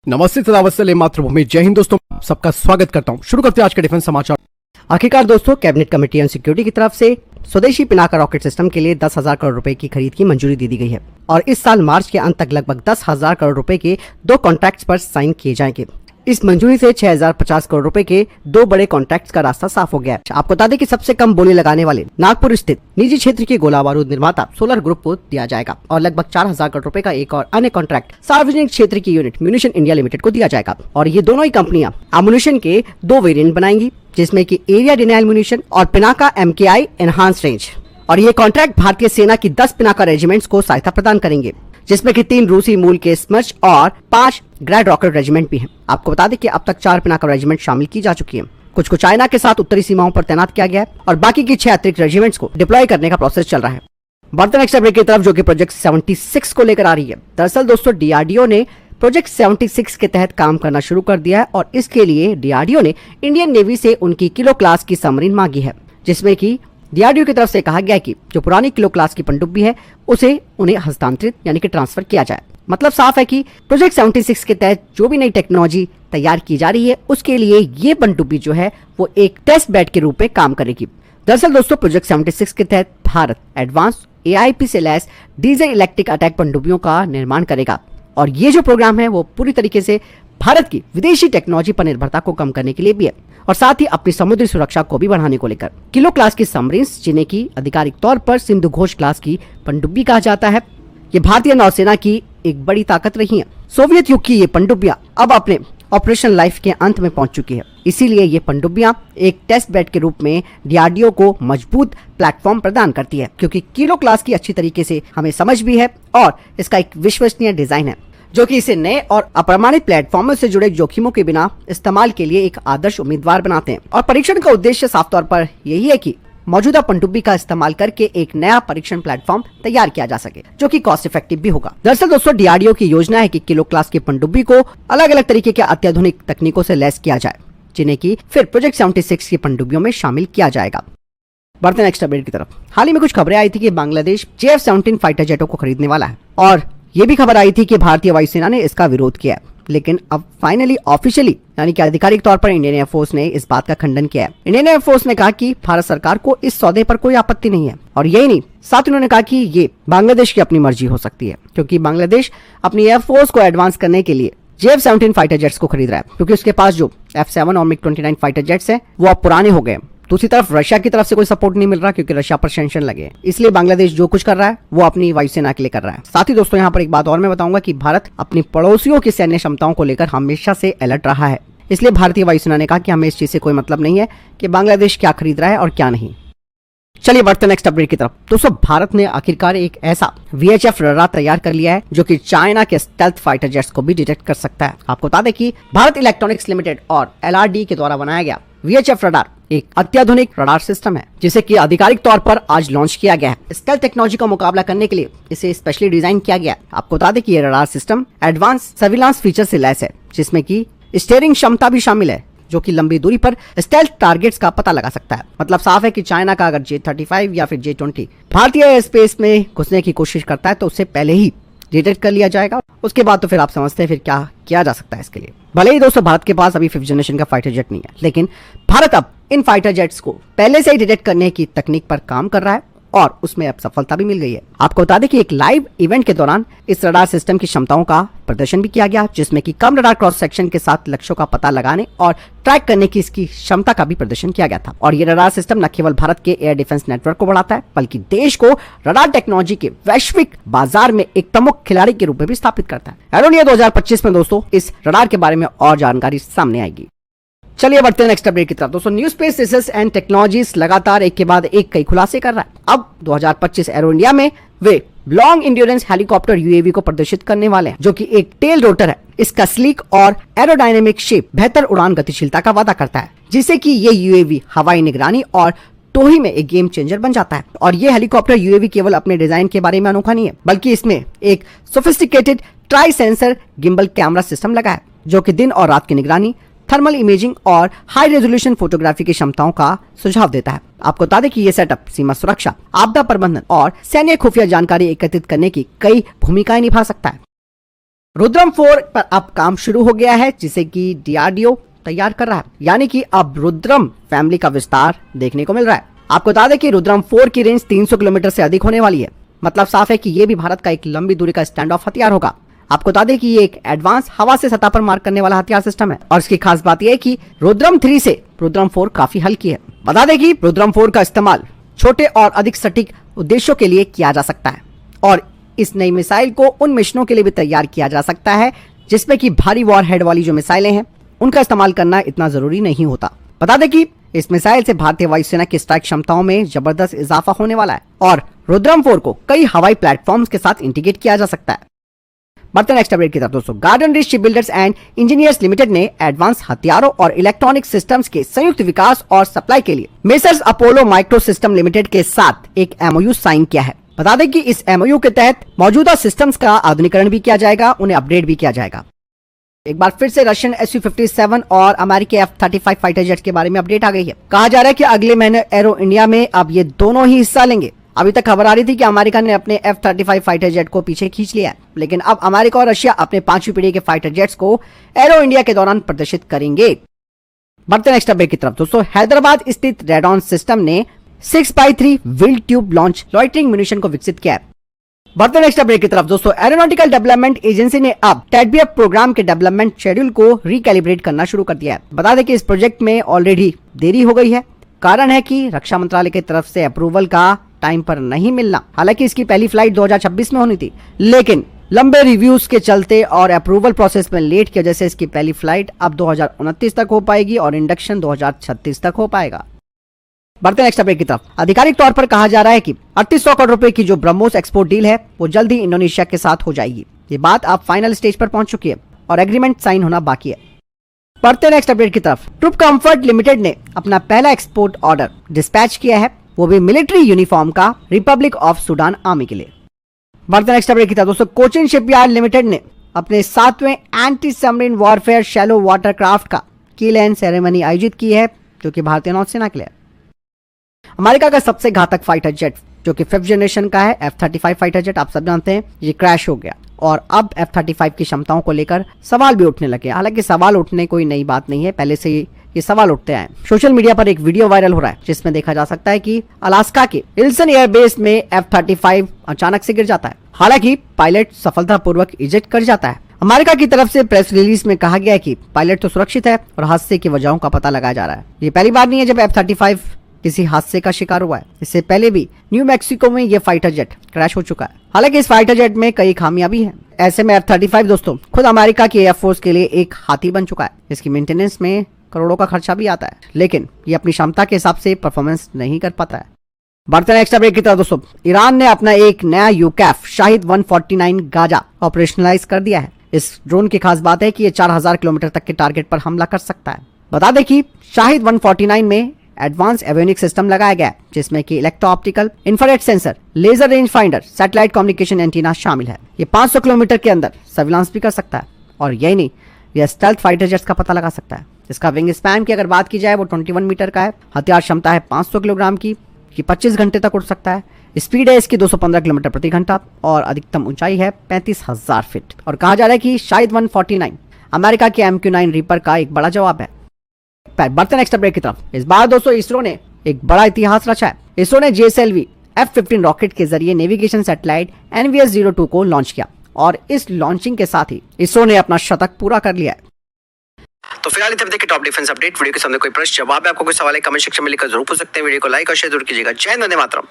नमस्ते सदावत्सल्य मातृभूमि। जय हिंद दोस्तों, सबका स्वागत करता हूं। शुरू करते हैं आज के डिफेंस समाचार। आखिरकार दोस्तों, कैबिनेट कमेटी ऑन सिक्योरिटी की तरफ से स्वदेशी पिनाका रॉकेट सिस्टम के लिए 10,000 करोड़ रुपए की खरीद की मंजूरी दे दी गई है और इस साल मार्च के अंत तक लगभग 10,000 करोड़ रुपए के 2 कॉन्ट्रैक्ट्स पर साइन किए जाएंगे। इस मंजूरी से 6,050 करोड़ रुपए के 2 बड़े कॉन्ट्रैक्ट्स का रास्ता साफ हो गया है। आपको बता दें कि सबसे कम बोली लगाने वाले नागपुर स्थित निजी क्षेत्र के गोला बारूद निर्माता सोलर ग्रुप को दिया जाएगा और लगभग 4,000 करोड़ रुपए का एक और अन्य कॉन्ट्रैक्ट सार्वजनिक क्षेत्र की यूनिट म्यूनिशन इंडिया लिमिटेड को दिया जाएगा। और ये दोनों ही कंपनियां एमुनिशन के 2 वेरिएंट बनाएंगी, जिसमें की एरिया डिनायल म्यूनिशन और पिनाका MKI एनहांस रेंज। और ये कॉन्ट्रैक्ट भारतीय सेना की 10 पिनाका रेजिमेंट्स को सहायता प्रदान करेंगे, जिसमें कि 3 रूसी मूल के स्मर्च और 5 ग्रैड रॉकेट रेजिमेंट भी हैं। आपको बता दें कि अब तक 4 पिनाका रेजिमेंट शामिल की जा चुकी हैं। कुछ को चाइना के साथ उत्तरी सीमाओं पर तैनात किया गया है और बाकी की 6 अतिरिक्त रेजिमेंट्स को डिप्लॉय करने का प्रोसेस चल रहा है। बढ़ते नेक्स्ट अपडेट की तरफ, जो कि प्रोजेक्ट 76 को लेकर आ रही है। दरअसल दोस्तों, DRDO ने प्रोजेक्ट 76 के तहत काम करना शुरू कर दिया है और इसके लिए DRDO ने इंडियन नेवी से उनकी किलो क्लास की सबमरीन मांगी है, जिसमें कि DRDO की तरफ से कहा गया है कि जो पुरानी किलो क्लास की पनडुब्बी है उसे उन्हें हस्तांतरित यानी कि ट्रांसफर किया जाए। मतलब साफ है कि प्रोजेक्ट 76 के तहत जो भी नई टेक्नोलॉजी तैयार की जा रही है उसके लिए ये पनडुब्बी जो है वो एक टेस्ट बेड के रूप में काम करेगी। दरअसल दोस्तों, प्रोजेक्ट 76 के तहत भारत एडवांस AIP से लैस डीजल इलेक्ट्रिक अटैक पनडुब्बियों का निर्माण करेगा और ये जो प्रोग्राम है वो पूरी तरीके से भारत की विदेशी टेक्नोलॉजी पर निर्भरता को कम करने के लिए भी है और साथ ही अपनी समुद्री सुरक्षा को भी बढ़ाने को लेकर। किलो क्लास की सबमरीन्स, जिन्हें की आधिकारिक तौर पर सिंधु घोष क्लास की पनडुब्बी कहा जाता है, ये भारतीय नौसेना की एक बड़ी ताकत रही है। सोवियत युग की ये पनडुब्बियां अब अपने ऑपरेशन लाइफ के अंत में पहुंच चुकी है, इसीलिए ये पनडुब्बियां एक टेस्ट बेड के रूप में DRDO को मजबूत प्लेटफॉर्म प्रदान करती है, क्योंकि किलो क्लास की अच्छी तरीके से हमें समझ भी है और इसका एक विश्वसनीय डिजाइन है, जो कि इसे नए और अप्रमाणित प्लेटफॉर्मों से जुड़े जोखिमों के बिना इस्तेमाल के लिए एक आदर्श उम्मीदवार बनाते हैं। और परीक्षण का उद्देश्य साफ तौर पर यही है कि मौजूदा पनडुब्बी का इस्तेमाल करके एक नया परीक्षण प्लेटफॉर्म तैयार किया जा सके, जो कि कॉस्ट इफेक्टिव भी होगा। दरअसल दोस्तों, DRDO की योजना है कि किलो क्लास की पनडुब्बी को अलग अलग तरीके के अत्याधुनिक तकनीकों से लैस किया जाए, जिन्हें की फिर प्रोजेक्ट 76 की पनडुब्बियों में शामिल किया जाएगा। बढ़ते नेक्स्ट अपडेट की तरफ। हाल ही में कुछ खबरें आई थी कि बांग्लादेश JF-17 फाइटर जेटों को खरीदने वाला है और ये भी खबर आई थी कि भारतीय वायुसेना ने इसका विरोध किया, लेकिन अब फाइनली ऑफिशियली यानी कि आधिकारिक तौर पर इंडियन एयरफोर्स ने इस बात का खंडन किया है। इंडियन एयरफोर्स ने कहा कि भारत सरकार को इस सौदे पर कोई आपत्ति नहीं है और यही नहीं, साथ उन्होंने कहा कि ये बांग्लादेश की अपनी मर्जी हो सकती है, क्योंकि बांग्लादेश अपनी एयरफोर्स को एडवांस करने के लिए JF-17 फाइटर जेट्स को खरीद रहा है, क्योंकि उसके पास जो F-7 और MiG-29 फाइटर जेट्स हैं वो अब पुराने हो गए। दूसरी तरफ रशिया की तरफ से कोई सपोर्ट नहीं मिल रहा, क्योंकि रशिया पर सैंक्शन लगे हैं, इसलिए बांग्लादेश जो कुछ कर रहा है वो अपनी वायुसेना के लिए कर रहा है। साथ ही दोस्तों, यहाँ पर एक बात और मैं बताऊंगा कि भारत अपनी पड़ोसियों की सैन्य क्षमताओं को लेकर हमेशा से अलर्ट रहा है, इसलिए भारतीय वायुसेना ने कहा कि हमें इस चीज से कोई मतलब नहीं है कि बांग्लादेश क्या खरीद रहा है और क्या नहीं। चलिए बढ़ते नेक्स्ट अपडेट की तरफ। दोस्तों, भारत ने आखिरकार एक ऐसा VHF रडार तैयार कर लिया है जो कि चाइना के स्टेल्थ फाइटर जेट्स को भी डिटेक्ट कर सकता है। आपको बता दें कि भारत इलेक्ट्रॉनिक्स लिमिटेड और LRD के द्वारा बनाया गया VHF रडार एक अत्याधुनिक रडार सिस्टम है, जिसे कि आधिकारिक तौर पर आज लॉन्च किया गया है। स्टेल्थ टेक्नोलॉजी का मुकाबला करने के लिए इसे स्पेशली डिजाइन किया गया है। आपको बता दें कि ये radar system advance surveillance feature से लैस है, जिसमें की स्टीयरिंग क्षमता भी शामिल है, जो कि लंबी दूरी पर स्टेल्थ टारगेट्स का पता लगा सकता है। मतलब साफ है कि चाइना का अगर J-35 या फिर J-20 भारतीय एयर स्पेस में घुसने की कोशिश करता है तो उससे पहले ही डिटेक्ट कर लिया जाएगा। उसके बाद तो फिर आप समझते हैं फिर क्या किया जा सकता है इसके लिए। भले ही दोस्तों भारत के पास अभी 5th जनरेशन का फाइटर जेट नहीं है, लेकिन भारत अब इन फाइटर जेट्स को पहले से ही डिटेक्ट करने की तकनीक पर काम कर रहा है और उसमें अब सफलता भी मिल गई है। आपको बता दें कि एक लाइव इवेंट के दौरान इस रडार सिस्टम की क्षमताओं का प्रदर्शन भी किया गया, जिसमें कि कम रडार क्रॉस सेक्शन के साथ लक्ष्यों का पता लगाने और ट्रैक करने की इसकी क्षमता का भी प्रदर्शन किया गया था। और ये रडार सिस्टम न केवल भारत के एयर डिफेंस नेटवर्क को बढ़ाता है, बल्कि देश को रडार टेक्नोलॉजी के वैश्विक बाजार में एक प्रमुख खिलाड़ी के रूप में भी स्थापित करता है। एरो इंडिया 2025 में दोस्तों इस रडार के बारे में और जानकारी सामने आएगी। चलिए बढ़ते हैं नेक्स्ट अपडेट की तरफ। दोस्तों, new space research and technologies लगातार एक के बाद एक कई खुलासे कर रहा है। अब 2025 एरो इंडिया में वे लॉन्ग इंड्योरेंस हेलीकॉप्टर UAV को प्रदर्शित करने वाले हैं, जो कि एक टेल रोटर है। इसका स्लीक और एरोडायनेमिक शेप बेहतर उड़ान गतिशीलता का वादा करता है, जिससे कि ये UAV हवाई निगरानी और टोही में एक गेम चेंजर बन जाता है। और ये हेलीकॉप्टर UAV केवल अपने डिजाइन के बारे में अनोखा नहीं है, बल्कि इसमें एक sophisticated try sensor gimbal camera system लगा है, जो कि दिन और रात की निगरानी, थर्मल इमेजिंग और हाई रेजोल्यूशन फोटोग्राफी की क्षमताओं का सुझाव देता है। आपको बता दें कि ये सेटअप सीमा सुरक्षा, आपदा प्रबंधन और सैन्य खुफिया जानकारी एकत्रित करने की कई भूमिकाएं निभा सकता है। रुद्रम 4 पर अब काम शुरू हो गया है, जिसे कि डीआरडीओ तैयार कर रहा है, यानी कि अब रुद्रम फैमिली का विस्तार देखने को मिल रहा है। आपको बता दें कि रुद्रम 4 की रेंज 300 किलोमीटर से अधिक होने वाली है। मतलब साफ है कि ये भी भारत का एक लंबी दूरी का स्टैंड ऑफ हथियार होगा। आपको बता दें कि ये एक एडवांस हवा से सतह पर मार करने वाला हथियार सिस्टम है, और इसकी खास बात यह है कि रुद्रम 3 से रुद्रम 4 काफी हल्की है। बता दें कि रुद्रम 4 का इस्तेमाल छोटे और अधिक सटीक उद्देश्यों के लिए किया जा सकता है, और इस नई मिसाइल को उन मिशनों के लिए भी तैयार किया जा सकता है जिसमें कि भारी वॉरहेड वाली जो मिसाइलें हैं उनका इस्तेमाल करना इतना जरूरी नहीं होता। बता दें कि इस मिसाइल से भारतीय वायुसेना की स्ट्राइक क्षमताओं में जबरदस्त इजाफा होने वाला है, और रुद्रम 4 को कई हवाई प्लेटफॉर्म्स के साथ इंटीग्रेट किया जा सकता है। बढ़ते हैं नेक्स्ट अपडेट की तरफ दोस्तों। Garden rich ship builders and engineers limited ने एडवांस हथियारों और इलेक्ट्रॉनिक सिस्टम्स के संयुक्त विकास और सप्लाई के लिए messrs Apollo micro system limited के साथ एक एमओयू साइन किया है। बता दें कि इस एमओयू के तहत मौजूदा सिस्टम्स का आधुनिकीकरण भी किया जाएगा, उन्हें अपडेट भी किया जाएगा। एक बार फिर से रशियन Su-57 और अमेरिकी F-35 फाइटर जेट के बारे में अपडेट आ गई है। कहा जा रहा है कि अगले महीने एरो इंडिया में अब ये दोनों ही हिस्सा लेंगे। अभी तक खबर आ रही थी कि अमेरिका ने अपने F-35 फाइटर जेट को पीछे खींच लिया है, लेकिन अब अमेरिका और रशिया अपने 5वीं पीढ़ी के फाइटर जेट्स को एरो इंडिया के दौरान प्रदर्शित करेंगे। बढ़ते नेक्स्ट अपडेट की तरफ दोस्तों। हैदराबाद स्थित रेडॉन सिस्टम ने 6x3 wheel tube launch loitering munition को विकसित किया है। बढ़ते नेक्स्ट अपडेट की तरफ दोस्तों। एरोनॉटिकल डेवलपमेंट एजेंसी ने अब टेडबीएफ प्रोग्राम के डेवलपमेंट शेड्यूल को रिकैलिब्रेट करना शुरू कर दिया है। बता दें कि इस प्रोजेक्ट में ऑलरेडी देरी हो गई है। कारण है कि रक्षा मंत्रालय की तरफ से अप्रूवल का टाइम पर नहीं मिलना। हालांकि इसकी पहली फ्लाइट 2026 में होनी थी, लेकिन लंबे रिव्यूज के चलते और अप्रूवल प्रोसेस में लेट की वजह से इसकी पहली फ्लाइट अब 2029 तक हो पाएगी और इंडक्शन 2036 तक हो पाएगा। बढ़ते नेक्स्ट अपडेट की तरफ। आधिकारिक तौर पर कहा जा रहा है कि 3800 करोड़ रुपए की जो ब्रह्मोस एक्सपोर्ट डील है वो जल्द ही इंडोनेशिया के साथ हो जाएगी। ये बात अब फाइनल स्टेज पर पहुंच चुकी है और एग्रीमेंट साइन होना बाकी है। बढ़ते नेक्स्ट अपडेट की तरफ। ट्रूप कंफर्ट लिमिटेड ने अपना पहला एक्सपोर्ट ऑर्डर डिस्पैच किया है, वो भी मिलिट्री यूनिफॉर्म का रिपब्लिक ऑफ सूडान आर्मी के लिए। बढ़ते नेक्स्ट अपडेट की तरफ दोस्तों। कोचिन शिपयार्ड लिमिटेड ने अपने 7वें anti submarine warfare shallow water craft का की लैंड सेरेमनी आयोजित की है, जो कि भारतीय नौसेना के लिए। अमेरिका का सबसे घातक फाइटर जेट जो कि 5th जनरेशन का है F-35 फाइटर जेट, आप सब जानते हैं, ये क्रैश हो गया और अब F-35 की क्षमताओं को लेकर सवाल भी उठने लगे। हालांकि सवाल उठने कोई नई बात नहीं है, पहले से ही ये सवाल उठते आए। सोशल मीडिया पर एक वीडियो वायरल हो रहा है जिसमें देखा जा सकता है कि अलास्का के विल्सन एयरबेस में F-35 अचानक से गिर जाता है। हालांकि पायलट सफलतापूर्वक इजेक्ट कर जाता है। अमेरिका की तरफ से प्रेस रिलीज में कहा गया है कि पायलट तो सुरक्षित है और हादसे की वजहों का पता लगाया जा रहा है। ये पहली बार नहीं है जब F-35 किसी हादसे का शिकार हुआ है। इससे पहले भी न्यू मैक्सिको में ये फाइटर जेट क्रैश हो चुका है। हालांकि इस फाइटर जेट में कई खामियां भी हैं। ऐसे में F-35 दोस्तों खुद अमेरिका की एयरफोर्स के लिए एक हाथी बन चुका है। इसकी मेंटेनेंस में करोड़ों का खर्चा भी आता है, लेकिन ये अपनी क्षमता के हिसाब से परफॉर्मेंस नहीं कर पाता है। बढ़ते नेक्स्ट अपडेट की तरफ दोस्तों। ईरान ने अपना एक नया यूकैफ शाहिद 149 गाजा ऑपरेशनलाइज कर दिया है। इस ड्रोन की खास बात है कि ये 4000 किलोमीटर तक के टारगेट पर हमला कर सकता है। बता दें कि शाहिद 149 में एडवांस एवियोनिक्स सिस्टम लगाया गया है, जिसमें कि electro optical, infrared sensor, laser range finder, satellite communication antenna शामिल है। ये 500 किलोमीटर के अंदर सर्विलांस भी कर सकता है, और यही नहीं, यह स्टेल्थ फाइटर जेट्स का पता लगा सकता है। इसका विंग स्पैन की अगर बात की जाए वो 21 मीटर का है। हथियार क्षमता है 500 किलोग्राम की, 25 घंटे तक उड़ सकता है। स्पीड है इसकी 215 किलोमीटर प्रति घंटा और अधिकतम ऊंचाई है 35,000 फीट। और कहा जा रहा है कि शाहिद 149 अमेरिका के MQ-9 रीपर का एक बड़ा जवाब है। बढ़ते नेक्स्ट अपडेट की तरफ। इस बार दोस्तों इसरो ने एक बड़ा इतिहास रचा है। इसरो ने JSLV F-15 रॉकेट के जरिए नेविगेशन सैटेलाइट NVS-02 को लॉन्च किया, और इस लॉन्चिंग के साथ ही इसरो ने अपना शतक पूरा कर लिया है। तो फिलहाल इतने देखिए टॉप डिफेंस अपडेट। वीडियो के सामने कोई प्रश्न जवाब है, आपको कोई सवाल है, कमेंट सेक्शन में लिखकर जरूर पूछ सकते हैं। वीडियो को लाइक और शेयर जरूर कीजिएगा। जय हिंद, वंदे मातरम।